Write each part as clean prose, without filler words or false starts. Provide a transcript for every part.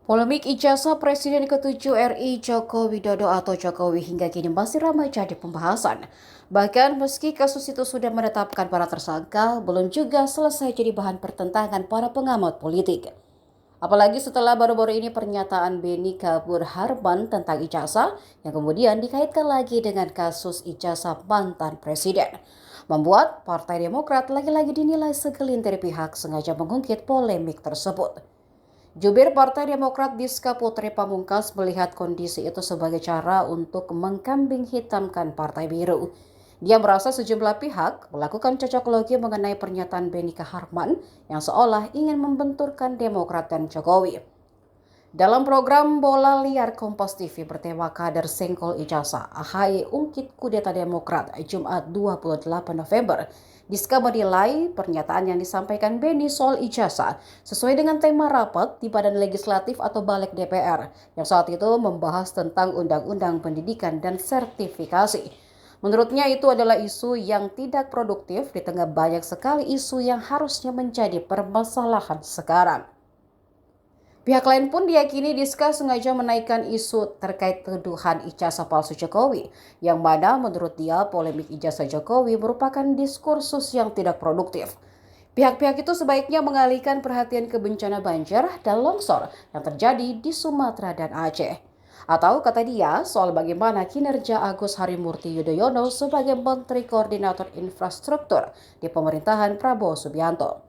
Polemik ijazah Presiden ke-7 RI Joko Widodo atau Jokowi hingga kini masih ramai jadi pembahasan. Bahkan meski kasus itu sudah menetapkan para tersangka, belum juga selesai jadi bahan pertentangan para pengamat politik. Apalagi setelah baru-baru ini pernyataan Beni Kabur Harman tentang ijazah yang kemudian dikaitkan lagi dengan kasus ijazah mantan presiden. Membuat Partai Demokrat lagi-lagi dinilai segelintir pihak sengaja mengungkit polemik tersebut. Jubir Partai Demokrat Diska Putri Pamungkas melihat kondisi itu sebagai cara untuk mengkambing hitamkan Partai Biru. Dia merasa sejumlah pihak melakukan cocok logi mengenai pernyataan Benika Harman yang seolah ingin membenturkan Demokrat dan Jokowi. Dalam program Bola Liar Kompas TV bertema Kader Sengkol Ijazah, AHY ungkit kudeta Demokrat Jumat 28 November, Diska menilai pernyataan yang disampaikan Beni soal ijazah sesuai dengan tema rapat di Badan Legislatif atau Balik DPR yang saat itu membahas tentang Undang-Undang Pendidikan dan Sertifikasi. Menurutnya itu adalah isu yang tidak produktif di tengah banyak sekali isu yang harusnya menjadi permasalahan sekarang. Pihak lain pun diyakini Diska sengaja menaikkan isu terkait tuduhan ijazah palsu Jokowi, yang mana menurut dia polemik ijazah Jokowi merupakan diskursus yang tidak produktif. Pihak-pihak itu sebaiknya mengalihkan perhatian ke bencana banjir dan longsor yang terjadi di Sumatera dan Aceh. Atau kata dia soal bagaimana kinerja Agus Harimurti Yudhoyono sebagai Menteri Koordinator Infrastruktur di pemerintahan Prabowo Subianto.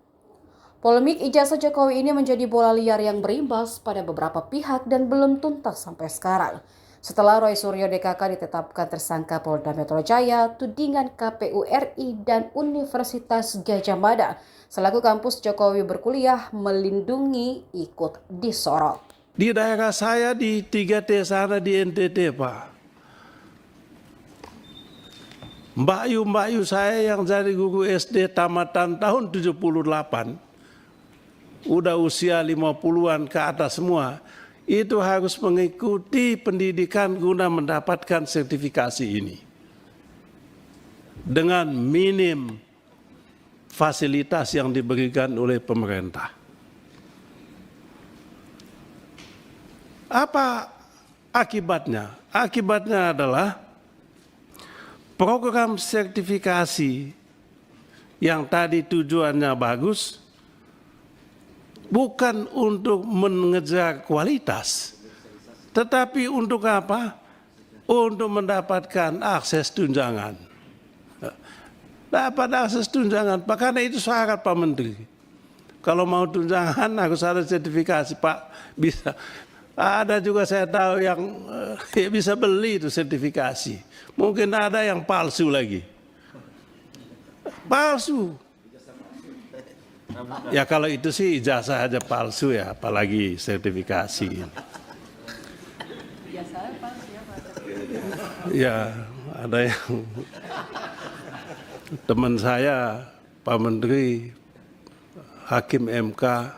Polemik ijazah Jokowi ini menjadi bola liar yang berimbas pada beberapa pihak dan belum tuntas sampai sekarang. Setelah Roy Suryo DKK ditetapkan tersangka Polda Metro Jaya, tudingan KPU RI dan Universitas Gadjah Mada selaku kampus Jokowi berkuliah melindungi ikut disorot. Di daerah saya di 3T sana di NTT, Pak. Mbak-yu saya yang jadi guru SD tamatan tahun 78, udah usia 50-an ke atas semua, itu harus mengikuti pendidikan guna mendapatkan sertifikasi ini. Dengan minim fasilitas yang diberikan oleh pemerintah. Apa akibatnya? Akibatnya adalah program sertifikasi yang tadi tujuannya bagus, bukan untuk mengejar kualitas, tetapi untuk apa? Untuk mendapatkan akses tunjangan. Dapat akses tunjangan, karena itu syarat Pak Menteri. Kalau mau tunjangan harus ada sertifikasi, Pak. Bisa. Ada juga saya tahu yang bisa beli itu sertifikasi. Mungkin ada yang palsu lagi. Palsu. Ya kalau itu sih ijazah aja palsu ya, apalagi sertifikasi. Ya ada yang teman saya Pak Menteri Hakim MK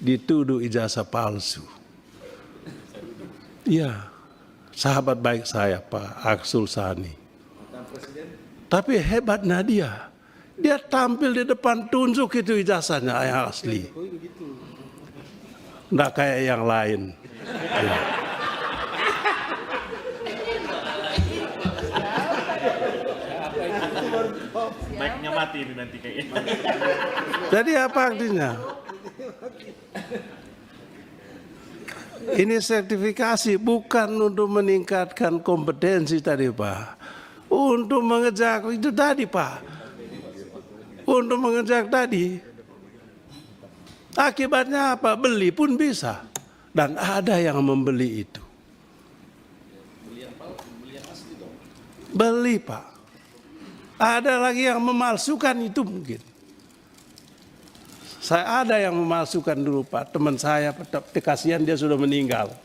dituduh ijazah palsu. Iya, sahabat baik saya Pak Arsul Sani. Tapi hebatnya dia tampil di depan tunjuk itu ijazahnya yang asli. Nggak kayak yang lain. Ya. Baiknya mati ini nanti kayaknya. Jadi apa artinya? Ini sertifikasi bukan untuk meningkatkan kompetensi tadi Pak. Untuk mengejar itu tadi Pak. Untuk mengejar tadi. Akibatnya apa? Beli pun bisa. Dan ada yang membeli itu. Beli Pak. Ada lagi yang memalsukan itu mungkin. Saya ada yang memalsukan dulu Pak, teman saya, kasihan dia sudah meninggal.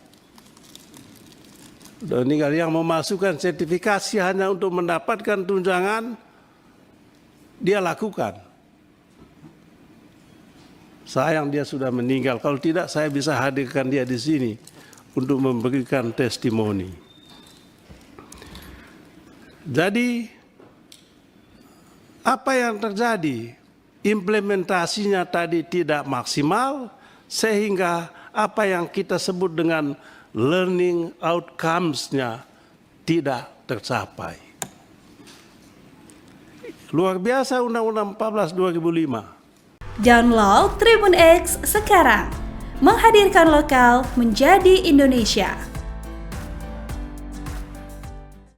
Sudah meninggal, yang memasukkan sertifikasi hanya untuk mendapatkan tunjangan, dia lakukan. Sayang dia sudah meninggal, kalau tidak saya bisa hadirkan dia di sini untuk memberikan testimoni. Jadi, apa yang terjadi? Implementasinya tadi tidak maksimal sehingga apa yang kita sebut dengan learning outcomes-nya tidak tercapai. Luar biasa Undang-Undang 14 2005. Download Tribun X sekarang. Menghadirkan lokal menjadi Indonesia.